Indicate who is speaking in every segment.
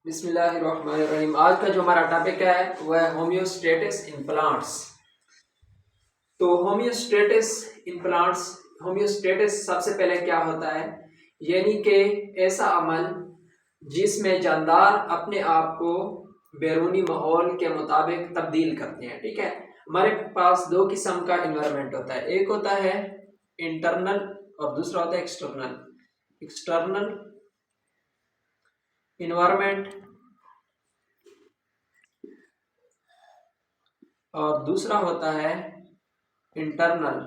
Speaker 1: बिस्मिल्लाहिर्रहमानिर्रहीम। आज का जो हमारा टॉपिक है वह है होम्योस्टेटिस इन प्लांट्स। तो होम्योस्टेटिस सबसे पहले क्या होता है, यानी कि ऐसा अमल जिसमें जानदार अपने आप को बैरूनी माहौल के मुताबिक तब्दील करते हैं। ठीक है, हमारे पास दो किस्म का इन्वायरमेंट होता है, एक होता है इंटरनल और दूसरा होता है एक्सटर्नल। एक्सटर्नल इन्वायरमेंट और दूसरा होता है इंटरनल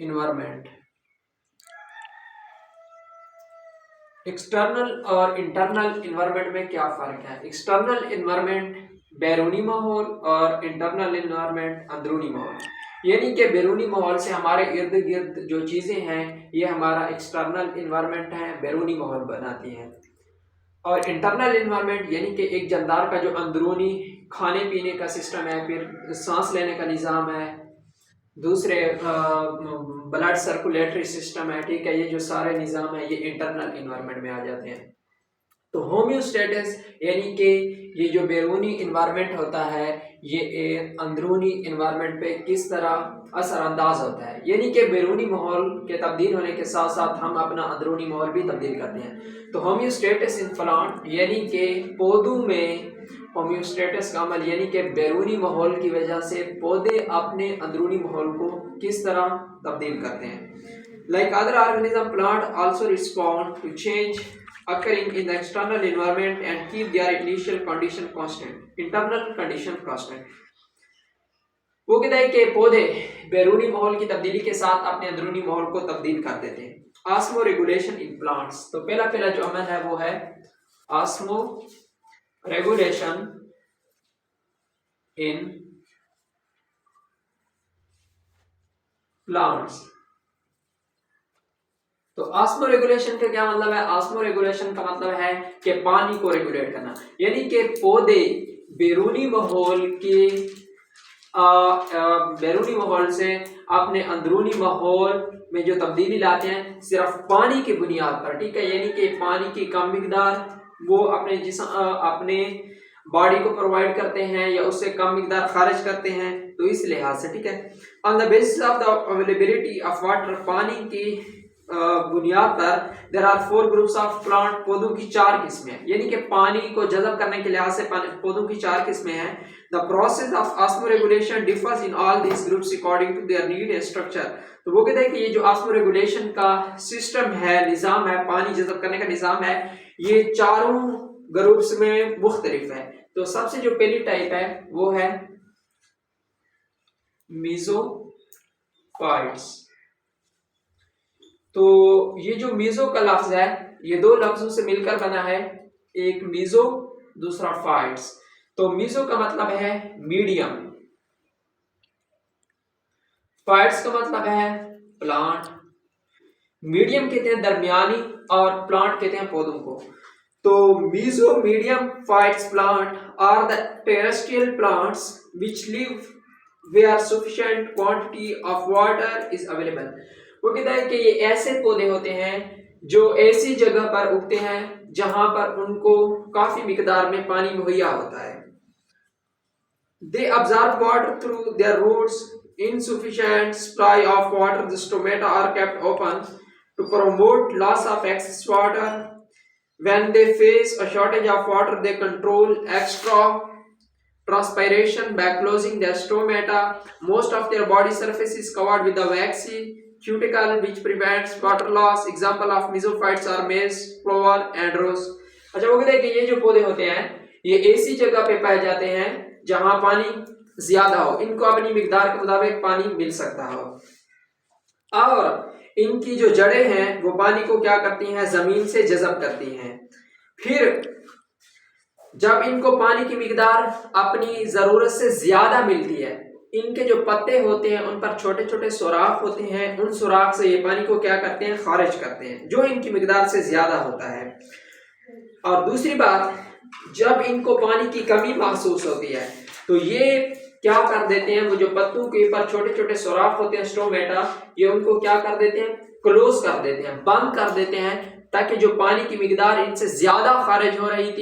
Speaker 1: इन्वायरमेंट। एक्सटर्नल और इंटरनल इन्वायरमेंट में क्या फ़र्क है? एक्सटर्नल इन्वायरमेंट बैरूनी माहौल और इंटरनल इन्वायरमेंट अंदरूनी माहौल। यानी कि बैरूनी माहौल से हमारे इर्द गिर्द जो चीज़ें हैं ये हमारा एक्सटर्नल इन्वायरमेंट है, बैरूनी माहौल बनाती हैं। और इंटरनल इन्वायरमेंट यानी कि एक जानदार का जो अंदरूनी खाने पीने का सिस्टम है, फिर सांस लेने का निज़ाम है, दूसरे ब्लड सर्कुलेटरी सिस्टम है। ठीक है, ये जो सारे निज़ाम है ये इंटरनल इन्वायरमेंट में आ जाते हैं। तो होम्योस्टेटिस यानी कि ये जो बैरूनी इन्वायरमेंट होता है ये अंदरूनी इन्वायरमेंट पे किस तरह असरअंदाज होता है, यानी कि बैरूनी माहौल के तब्दील होने के साथ साथ हम अपना अंदरूनी माहौल भी तब्दील करते हैं। तो होम्योस्टेटिस इन प्लांट यानी कि पौधों में होम्योस्टेटिस का अमल यानी कि बैरूनी माहौल की वजह से पौधे अपने अंदरूनी माहौल को किस तरह तब्दील करते हैं। Like other organism, plant also respond to change occurring in the external environment and keep their initial condition constant, internal condition constant। वो कहता है कि पौधे बैरूनी माहौल की तब्दीली के साथ अपने अंदरूनी माहौल को तब्दील कर देते हैं। ऑस्मो रेगुलेशन इन प्लांट्स, तो पहला जो अमल है वो है ऑस्मो रेगुलेशन इन प्लांट्स। तो ऑस्मो रेगुलेशन का क्या मतलब है? ऑस्मो रेगुलेशन का मतलब है कि पानी को रेगुलेट करना, यानी कि पौधे बैरूनी माहौल के बैरूनी माहौल से अपने अंदरूनी माहौल में जो तब्दीली लाते हैं सिर्फ पानी की बुनियाद पर। ठीक है, यानी कि पानी की कम मिकदार वो अपने बॉडी को प्रोवाइड करते हैं या उससे कम मिकदार खारिज करते हैं। तो इस लिहाज से ठीक है, on the basis of the availability of water, पानी की बुनियाद पर there are 4 groups of plant, पौधों की 4 किस्में हैं, यानी कि पानी को जज़ब करने के लिहाज से पौधों की 4 किस्में हैं। The process of osmoregulation differs in all these groups according to their need and structure. तो वो कहते हैं कि ये जो ऑस्मो रेगुलेशन का सिस्टम है, निज़ाम है, पानी जज़ब करने का निज़ाम है, ये चारों ग्रुप्स में मुख्तलिफ है। तो सबसे जो पहली टाइप है वो है मीज़ोफाइट्स। तो ये जो मीजो का लफ्ज है ये 2 लफ्जों से मिलकर बना है, एक मीजो दूसरा फाइट्स। तो मीजो का मतलब है मीडियम, फाइट्स का मतलब है प्लांट। मीडियम कहते हैं दरमियानी और प्लांट कहते हैं पौधों को। तो meso, medium, phytes plant are the terrestrial plants which live where sufficient quantity of water is available. वो कहता है कि ये ऐसे पौधे होते हैं जो ऐसी जगह पर उगते हैं जहां पर उनको काफी मिकदार में पानी मुहैया होता है। दे absorb water through their roots. Insufficient supply of water, the stomata are kept open to promote loss of excess water. When they face a shortage of water, they control extra transpiration by closing their stomata. Most of their body surface is covered with a waxy cuticle which prevents water loss. Example of mesophytes are maize, clover and rose। अच्छा, वो कहते हैं कि ये जो पौधे होते हैं ये ऐसी जगह पे पाए जाते हैं जहां पानी ज्यादा हो, इनको अपनी मिकदार के मुताबिक पानी मिल सकता हो, और इनकी जो जड़ें हैं वो पानी को क्या करती हैं, जमीन से जज़ब करती हैं। फिर जब इनको पानी की मिकदार अपनी जरूरत से ज्यादा मिलती है, इनके जो पत्ते होते हैं उन पर छोटे छोटे सुराख होते हैं, उन सुराख से ये पानी को क्या करते हैं, खारिज करते हैं, जो इनकी मिकदार से ज्यादा होता है। और दूसरी बात, जब इनको पानी की कमी महसूस होती है तो ये क्या कर देते हैं, वो जो पत्तों के ऊपर छोटे छोटे सुराख होते हैं स्टोमेटा, ये उनको क्या कर देते हैं, क्लोज कर देते हैं, बंद कर देते हैं, ताकि जो पानी की मिकदार इनसे ज्यादा खारिज हो रही थी